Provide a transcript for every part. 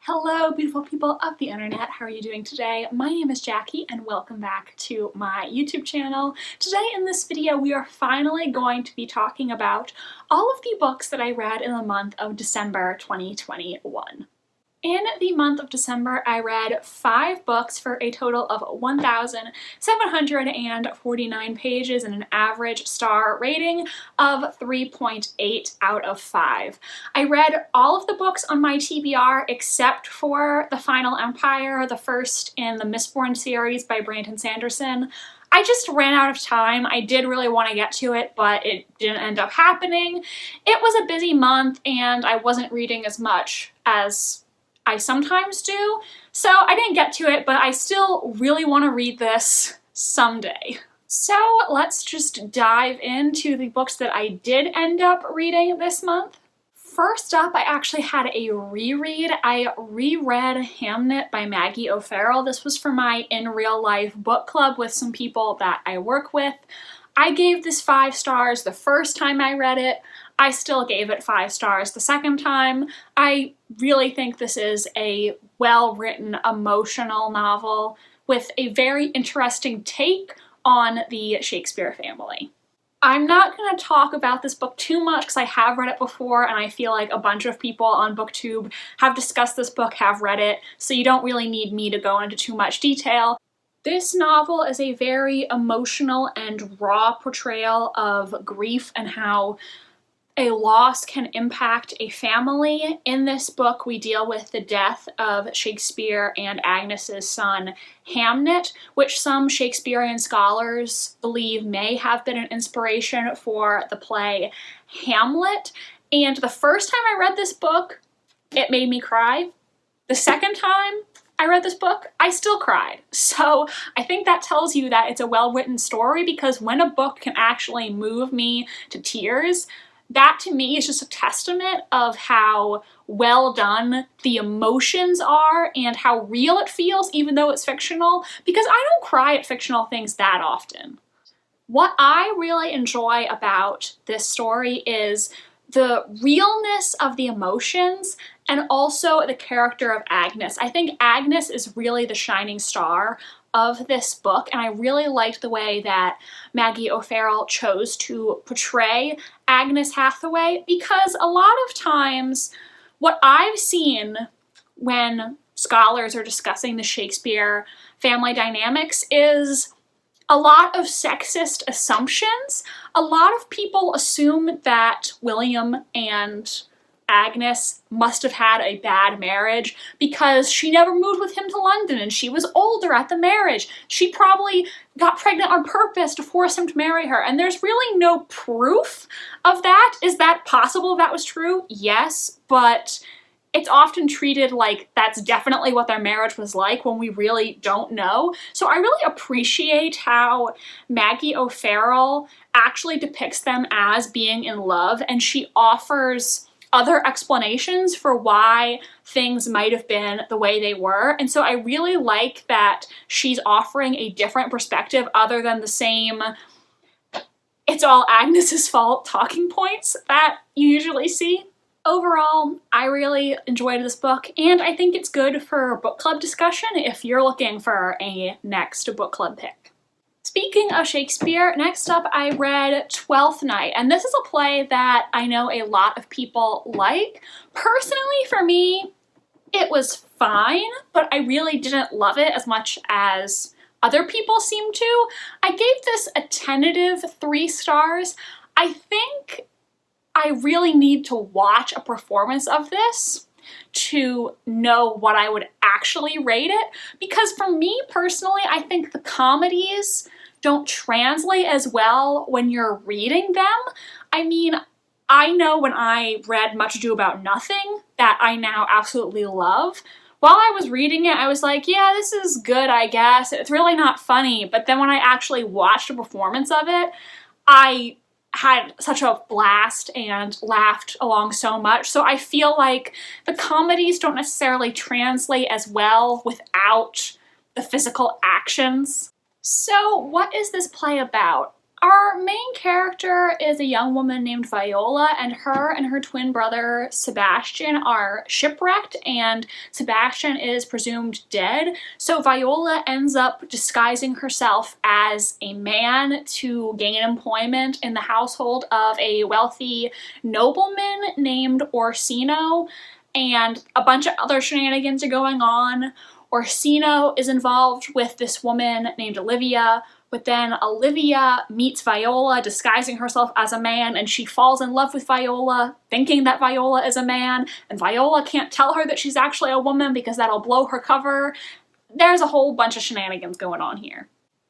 Hello, beautiful people of the internet. How are you doing today? My name is Jackie and welcome back to my YouTube channel. Today in this video, we are finally going to be talking about all of the books that I read in the month of December 2021. In the month of December, I read 5 books for a total of 1,749 pages and an average star rating of 3.8 out of 5. I read all of the books on my TBR except for The Final Empire, the first in the Mistborn series by Brandon Sanderson. I just ran out of time. I did really want to get to it, but it didn't end up happening. It was a busy month and I wasn't reading as much as I sometimes do, so I didn't get to it, but I still really want to read this someday. So let's just dive into the books that I did end up reading this month. First up, I actually had a reread. I reread Hamnet by Maggie O'Farrell. This was for my in real life book club with some people that I work with. I gave this 5 stars the first time I read it. I still gave it 5 stars the second time. I really think this is a well-written, emotional novel with a very interesting take on the Shakespeare family. I'm not going to talk about this book too much because I have read it before and I feel like a bunch of people on BookTube have discussed this book, have read it, so you don't really need me to go into too much detail. This novel is a very emotional and raw portrayal of grief and how a loss can impact a family. In this book, we deal with the death of Shakespeare and Agnes's son, Hamnet, which some Shakespearean scholars believe may have been an inspiration for the play Hamlet. And the first time I read this book, it made me cry. The second time I read this book, I still cried. So I think that tells you that it's a well-written story, because when a book can actually move me to tears, that to me is just a testament of how well done the emotions are and how real it feels, even though it's fictional, because I don't cry at fictional things that often. What I really enjoy about this story is the realness of the emotions and also the character of Agnes. I think Agnes is really the shining star of this book, and I really liked the way that Maggie O'Farrell chose to portray Agnes Hathaway, because a lot of times what I've seen when scholars are discussing the Shakespeare family dynamics is a lot of sexist assumptions. A lot of people assume that William and Agnes must have had a bad marriage because she never moved with him to London and she was older at the marriage. She probably got pregnant on purpose to force him to marry her, and there's really no proof of that. Is that possible if that was true? Yes, but it's often treated like that's definitely what their marriage was like when we really don't know. So I really appreciate how Maggie O'Farrell actually depicts them as being in love, and she offers other explanations for why things might have been the way they were. And so I really like that she's offering a different perspective other than the same "it's all Agnes's fault" talking points that you usually see. Overall, I really enjoyed this book, and I think it's good for book club discussion if you're looking for a next book club pick. Speaking of Shakespeare, next up I read Twelfth Night, and this is a play that I know a lot of people like. Personally, for me, it was fine, but I really didn't love it as much as other people seem to. I gave this a tentative 3 stars. I think I really need to watch a performance of this to know what I would actually rate it, because for me personally, I think the comedies don't translate as well when you're reading them. I mean, I know when I read Much Ado About Nothing, that I now absolutely love, while I was reading it, I was like, yeah, this is good, I guess. It's really not funny. But then when I actually watched a performance of it, I had such a blast and laughed along so much. So I feel like the comedies don't necessarily translate as well without the physical actions. So what is this play about? Our main character is a young woman named Viola, and her twin brother Sebastian are shipwrecked, and Sebastian is presumed dead. So Viola ends up disguising herself as a man to gain employment in the household of a wealthy nobleman named Orsino, and a bunch of other shenanigans are going on. Orsino is involved with this woman named Olivia, but then Olivia meets Viola disguising herself as a man, and she falls in love with Viola thinking that Viola is a man, and Viola can't tell her that she's actually a woman because that'll blow her cover. There's a whole bunch of shenanigans going on here.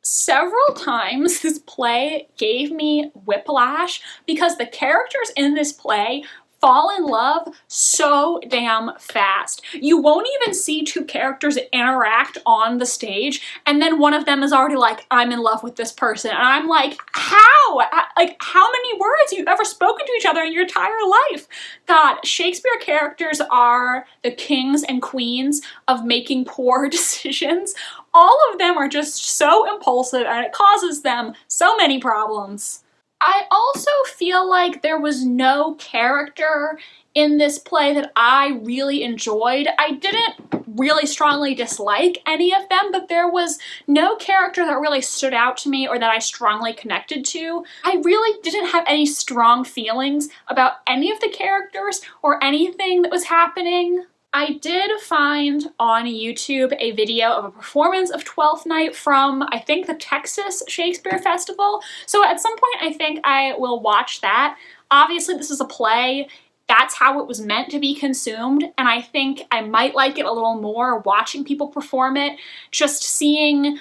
Several times this play gave me whiplash because the characters in this play fall in love so damn fast. You won't even see two characters interact on the stage, and then one of them is already like, I'm in love with this person. And I'm like, how? Like, how many words have you ever spoken to each other in your entire life? God, Shakespeare characters are the kings and queens of making poor decisions. All of them are just so impulsive, and it causes them so many problems. I also feel like there was no character in this play that I really enjoyed. I didn't really strongly dislike any of them, but there was no character that really stood out to me or that I strongly connected to. I really didn't have any strong feelings about any of the characters or anything that was happening. I did find on YouTube a video of a performance of Twelfth Night from, I think, the Texas Shakespeare Festival. So at some point I think I will watch that. Obviously this is a play. That's how it was meant to be consumed, and I think I might like it a little more watching people perform it, just seeing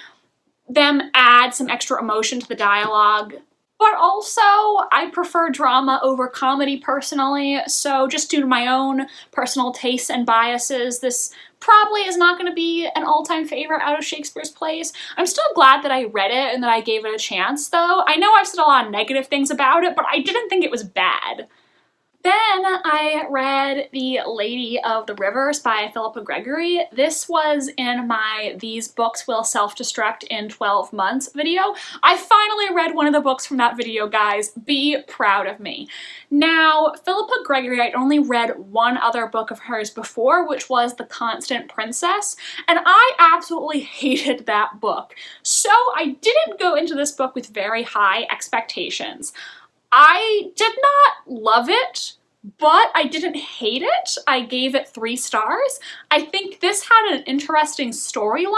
them add some extra emotion to the dialogue. But also, I prefer drama over comedy personally, so just due to my own personal tastes and biases, this probably is not going to be an all-time favorite out of Shakespeare's plays. I'm still glad that I read it and that I gave it a chance, though. I know I've said a lot of negative things about it, but I didn't think it was bad. Then I read The Lady of the Rivers by Philippa Gregory. This was in my These Books Will Self-Destruct in 12 Months video. I finally read one of the books from that video, guys. Be proud of me. Now, Philippa Gregory, I'd only read one other book of hers before, which was The Constant Princess, and I absolutely hated that book. So I didn't go into this book with very high expectations. I did not love it, but I didn't hate it. I gave it 3 stars. I think this had an interesting storyline,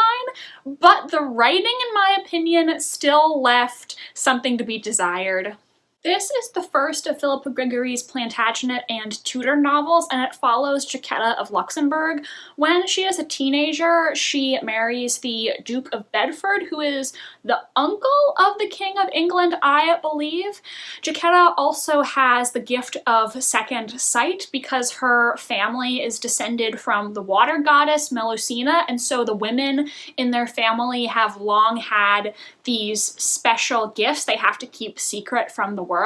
but the writing, in my opinion, still left something to be desired. This is the first of Philippa Gregory's Plantagenet and Tudor novels, and it follows Jacquetta of Luxembourg. When she is a teenager, she marries the Duke of Bedford, who is the uncle of the King of England, I believe. Jacquetta also has the gift of second sight because her family is descended from the water goddess Melusina, and so the women in their family have long had these special gifts they have to keep secret from the world.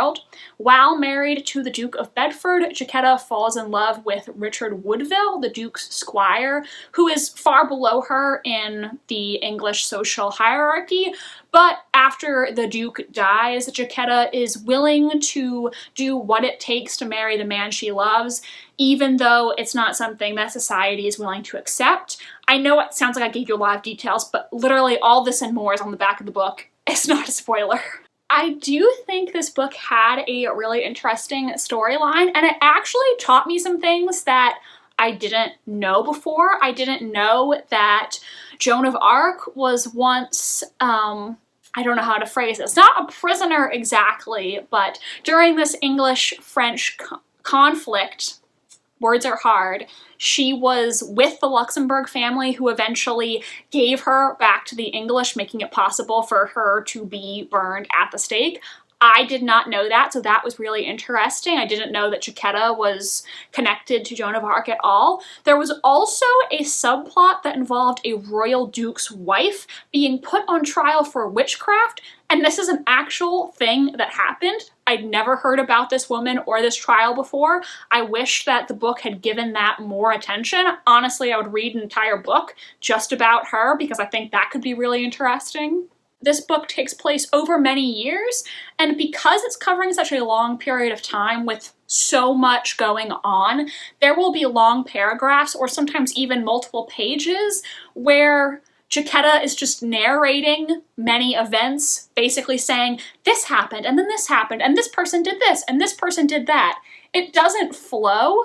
While married to the Duke of Bedford, Jacquetta falls in love with Richard Woodville, the Duke's squire, who is far below her in the English social hierarchy. But after the Duke dies, Jacquetta is willing to do what it takes to marry the man she loves, even though it's not something that society is willing to accept. I know it sounds like I gave you a lot of details, but literally all this and more is on the back of the book. It's not a spoiler. I do think this book had a really interesting storyline, and it actually taught me some things that I didn't know before. I didn't know that Joan of Arc was once, I don't know how to phrase this, not a prisoner exactly, but during this English-French conflict, words are hard, she was with the Luxembourg family who eventually gave her back to the English, making it possible for her to be burned at the stake. I did not know that, so that was really interesting. I didn't know that Jacquetta was connected to Joan of Arc at all. There was also a subplot that involved a royal duke's wife being put on trial for witchcraft, and this is an actual thing that happened. I'd never heard about this woman or this trial before. I wish that the book had given that more attention. Honestly, I would read an entire book just about her because I think that could be really interesting. this book takes place over many years, and because it's covering such a long period of time with so much going on, there will be long paragraphs or sometimes even multiple pages where Jacquetta is just narrating many events, basically saying, this happened, and then this happened, and this person did this, and this person did that. It doesn't flow.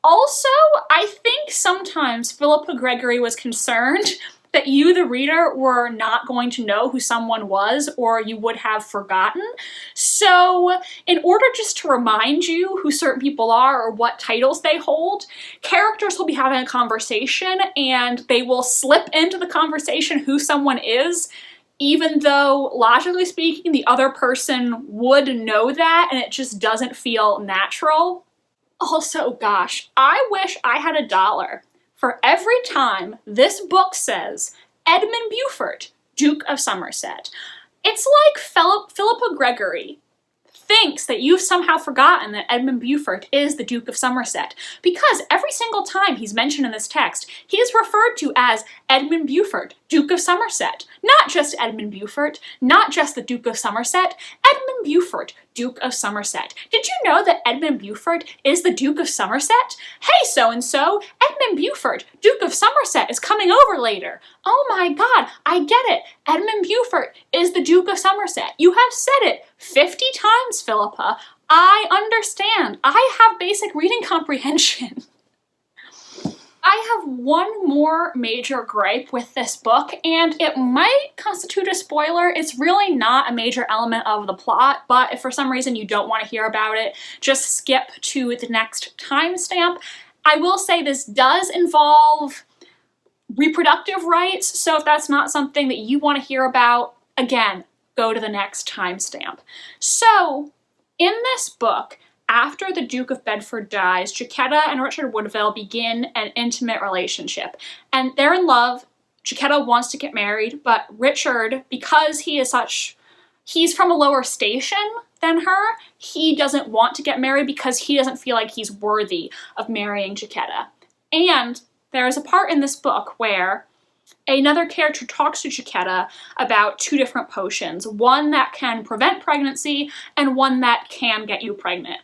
Also, I think sometimes Philippa Gregory was concerned that you, the reader, were not going to know who someone was, or you would have forgotten. So in order just to remind you who certain people are or what titles they hold, characters will be having a conversation and they will slip into the conversation who someone is, even though, logically speaking, the other person would know that and it just doesn't feel natural. Also, gosh, I wish I had $1 for every time this book says Edmund Beaufort, Duke of Somerset. It's like Philippa Gregory thinks that you've somehow forgotten that Edmund Beaufort is the Duke of Somerset, because every single time he's mentioned in this text, he is referred to as Edmund Beaufort, Duke of Somerset. Not just Edmund Beaufort, not just the Duke of Somerset, Edmund Beaufort, Duke of Somerset. Did you know that Edmund Beaufort is the Duke of Somerset? Hey, so-and-so, Edmund Beaufort, Duke of Somerset is coming over later. Oh my god, I get it. Edmund Beaufort is the Duke of Somerset. You have said it 50 times, Philippa. I understand. I have basic reading comprehension. I have one more major gripe with this book, and it might constitute a spoiler. It's really not a major element of the plot, but if for some reason you don't want to hear about it, just skip to the next timestamp. I will say this does involve reproductive rights, so if that's not something that you want to hear about, again, go to the next timestamp. So, in this book, after the Duke of Bedford dies, Jacquetta and Richard Woodville begin an intimate relationship. And they're in love. Jacquetta wants to get married, but Richard, because he's from a lower station than her, he doesn't want to get married because he doesn't feel like he's worthy of marrying Jacquetta. And there is a part in this book where another character talks to Jacquetta about 2 different potions, one that can prevent pregnancy and one that can get you pregnant.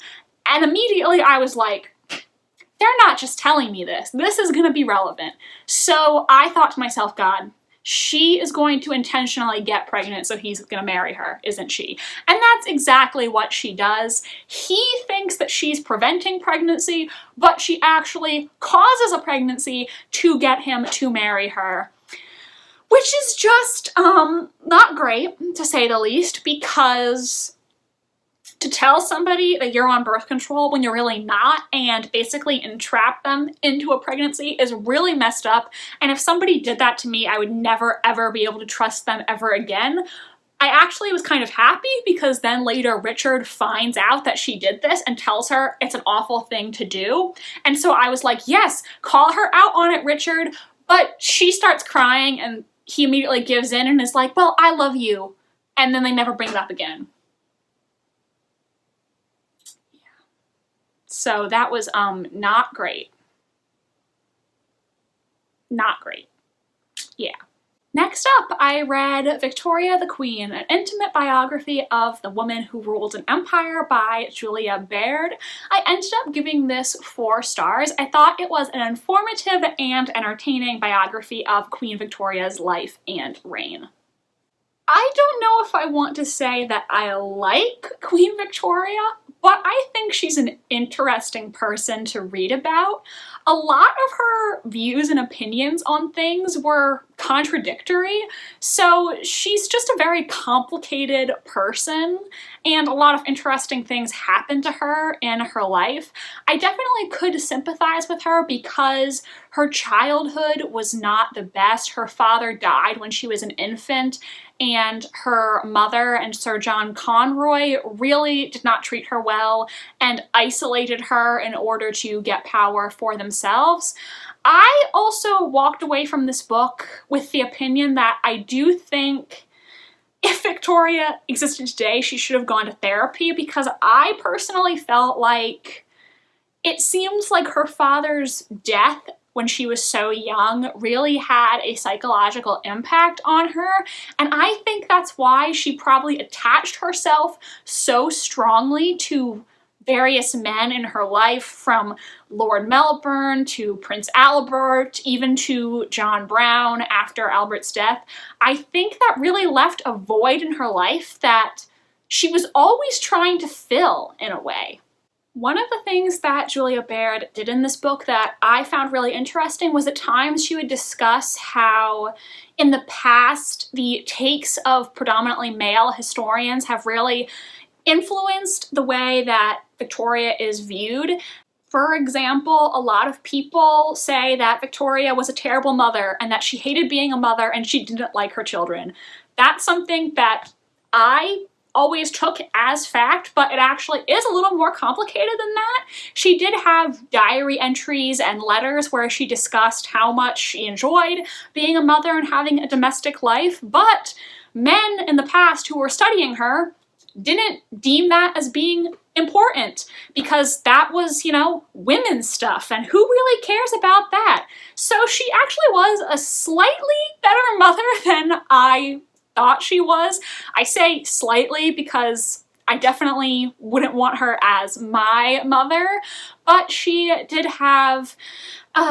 And immediately I was like, they're not just telling me this. This is going to be relevant. So I thought to myself, God, she is going to intentionally get pregnant so he's going to marry her, isn't she? And that's exactly what she does. He thinks that she's preventing pregnancy, but she actually causes a pregnancy to get him to marry her. Which is just not great, to say the least, because to tell somebody that you're on birth control when you're really not and basically entrap them into a pregnancy is really messed up. And if somebody did that to me, I would never ever be able to trust them ever again. I actually was kind of happy because then later Richard finds out that she did this and tells her it's an awful thing to do. And so I was like, yes, call her out on it, Richard. But she starts crying and he immediately gives in and is like, well, I love you. And then they never bring it up again. Yeah. So that was not great. Not great. Yeah. Next up, I read Victoria the Queen, an intimate biography of the woman who ruled an empire by Julia Baird. I ended up giving this 4 stars. I thought it was an informative and entertaining biography of Queen Victoria's life and reign. I don't know if I want to say that I like Queen Victoria, but I think she's an interesting person to read about. A lot of her views and opinions on things were contradictory, so she's just a very complicated person, and a lot of interesting things happened to her in her life. I definitely could sympathize with her because her childhood was not the best. Her father died when she was an infant, and her mother and Sir John Conroy really did not treat her well and isolated her in order to get power for themselves. I also walked away from this book with the opinion that I do think if Victoria existed today, she should have gone to therapy, because I personally felt like it seems like her father's death when she was so young really had a psychological impact on her, and I think that's why she probably attached herself so strongly to various men in her life, from Lord Melbourne to Prince Albert, even to John Brown after Albert's death. I think that really left a void in her life that she was always trying to fill in a way. One of the things that Julia Baird did in this book that I found really interesting was at times she would discuss how in the past the takes of predominantly male historians have really influenced the way that Victoria is viewed. For example, a lot of people say that Victoria was a terrible mother and that she hated being a mother and she didn't like her children. That's something that I always took as fact, but it actually is a little more complicated than that. She did have diary entries and letters where she discussed how much she enjoyed being a mother and having a domestic life, but men in the past who were studying her didn't deem that as being important because that was, you know, women's stuff, and who really cares about that? So she actually was a slightly better mother than I thought she was. I say slightly because I definitely wouldn't want her as my mother, but she did have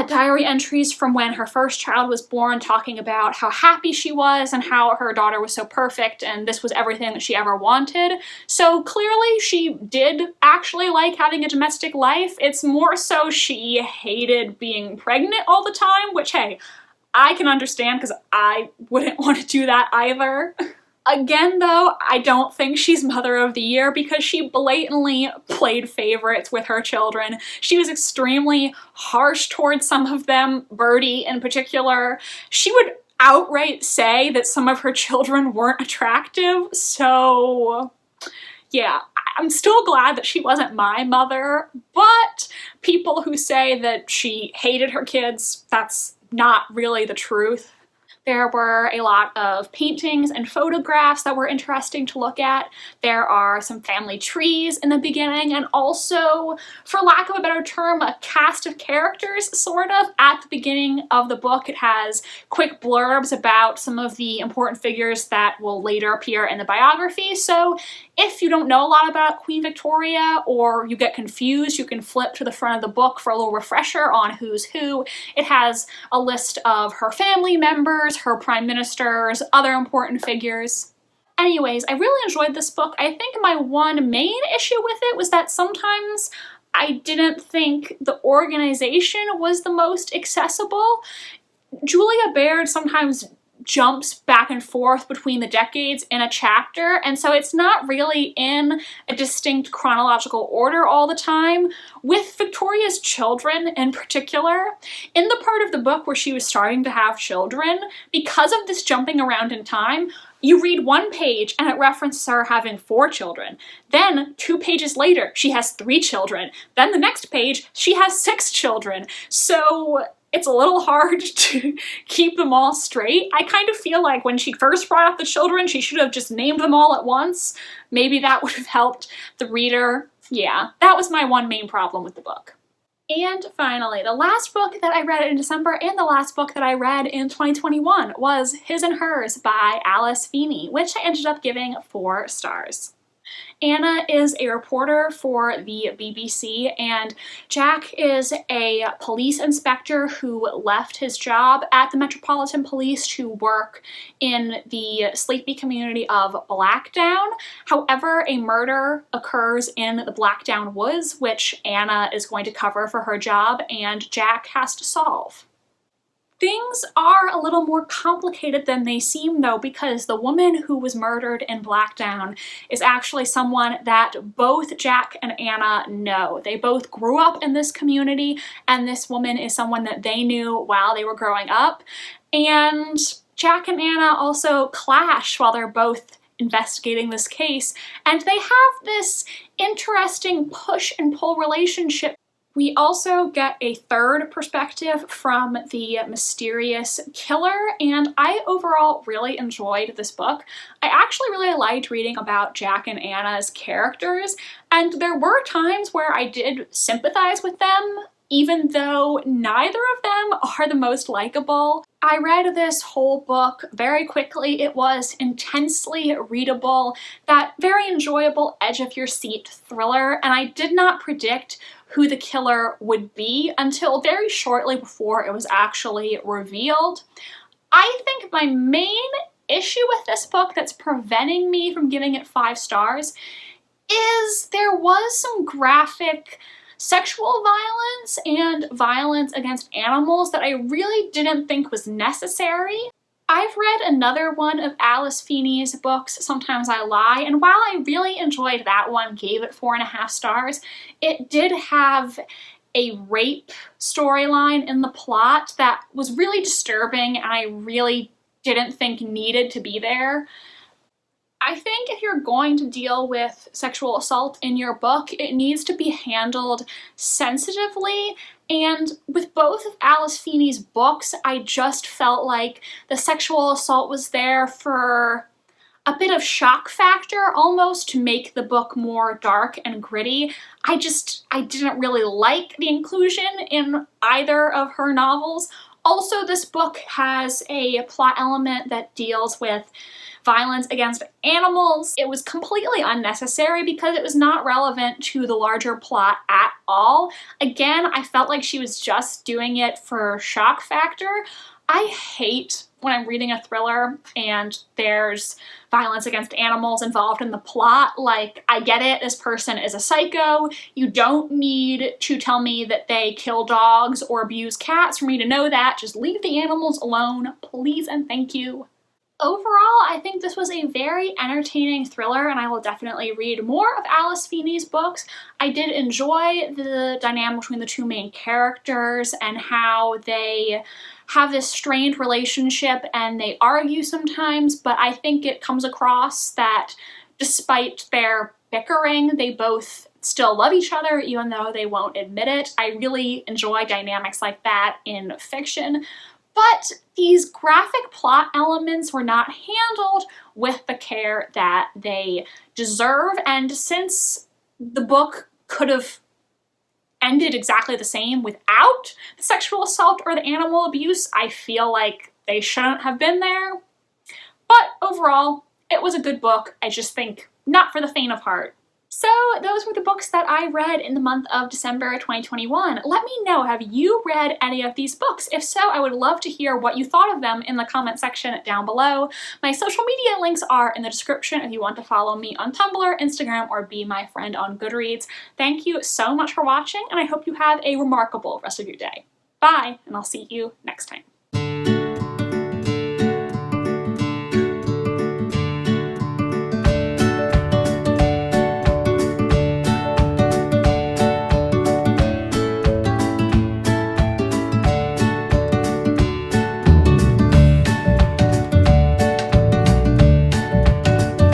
diary entries from when her first child was born talking about how happy she was and how her daughter was so perfect and this was everything that she ever wanted. So clearly she did actually like having a domestic life. It's more so she hated being pregnant all the time, which, hey, I can understand because I wouldn't want to do that either. Again, though, I don't think she's Mother of the Year because she blatantly played favorites with her children. She was extremely harsh towards some of them, Birdie in particular. She would outright say that some of her children weren't attractive, so yeah, I'm still glad that she wasn't my mother, but people who say that she hated her kids, that's not really the truth. There were a lot of paintings and photographs that were interesting to look at. There are some family trees in the beginning, and also, for lack of a better term, a cast of characters, sort of. At the beginning of the book, it has quick blurbs about some of the important figures that will later appear in the biography, so if you don't know a lot about Queen Victoria or you get confused, you can flip to the front of the book for a little refresher on who's who. It has a list of her family members, her prime ministers, other important figures. Anyways, I really enjoyed this book. I think my one main issue with it was that sometimes I didn't think the organization was the most accessible. Julia Baird sometimes jumps back and forth between the decades in a chapter, and so it's not really in a distinct chronological order all the time. With Victoria's children in particular, in the part of the book where she was starting to have children, because of this jumping around in time, you read one page and it references her having 4 children. Then 2 pages later, she has 3 children. Then the next page, she has 6 children. So it's a little hard to keep them all straight. I kind of feel like when she first brought up the children, she should have just named them all at once. Maybe that would have helped the reader. Yeah, that was my one main problem with the book. And finally, the last book that I read in December and the last book that I read in 2021 was His and Hers by Alice Feeney, which I ended up giving 4 stars. Anna is a reporter for the BBC, and Jack is a police inspector who left his job at the Metropolitan Police to work in the sleepy community of Blackdown. However, a murder occurs in the Blackdown Woods, which Anna is going to cover for her job, and Jack has to solve. Things are a little more complicated than they seem, though, because the woman who was murdered in Blackdown is actually someone that both Jack and Anna know. They both grew up in this community, and this woman is someone that they knew while they were growing up. And Jack and Anna also clash while they're both investigating this case, and they have this interesting push and pull relationship. We also get a third perspective from the mysterious killer, and I overall really enjoyed this book. I actually really liked reading about Jack and Anna's characters, and there were times where I did sympathize with them even though neither of them are the most likable. I read this whole book very quickly. It was intensely readable, that very enjoyable edge-of-your-seat thriller, and I did not predict who the killer would be until very shortly before it was actually revealed. I think my main issue with this book that's preventing me from giving it 5 stars is there was some graphic sexual violence and violence against animals that I really didn't think was necessary. I've read another one of Alice Feeney's books, Sometimes I Lie, and while I really enjoyed that one, gave it 4.5 stars, it did have a rape storyline in the plot that was really disturbing and I really didn't think needed to be there. I think if you're going to deal with sexual assault in your book, it needs to be handled sensitively, and with both of Alice Feeney's books, I just felt like the sexual assault was there for a bit of shock factor, almost to make the book more dark and gritty. I didn't really like the inclusion in either of her novels. Also, this book has a plot element that deals with violence against animals. It was completely unnecessary because it was not relevant to the larger plot at all. Again, I felt like she was just doing it for shock factor. I hate when I'm reading a thriller and there's violence against animals involved in the plot. Like, I get it, this person is a psycho. You don't need to tell me that they kill dogs or abuse cats for me to know that. Just leave the animals alone, please and thank you. Overall, I think this was a very entertaining thriller, and I will definitely read more of Alice Feeney's books. I did enjoy the dynamic between the two main characters and how they have this strained relationship and they argue sometimes, but I think it comes across that despite their bickering, they both still love each other even though they won't admit it. I really enjoy dynamics like that in fiction. But these graphic plot elements were not handled with the care that they deserve, and since the book could have ended exactly the same without the sexual assault or the animal abuse, I feel like they shouldn't have been there. But overall, it was a good book. I just think not for the faint of heart. So those were the books that I read in the month of December 2021. Let me know, have you read any of these books? If so, I would love to hear what you thought of them in the comment section down below. My social media links are in the description if you want to follow me on Tumblr, Instagram, or be my friend on Goodreads. Thank you so much for watching, and I hope you have a remarkable rest of your day. Bye, and I'll see you next time.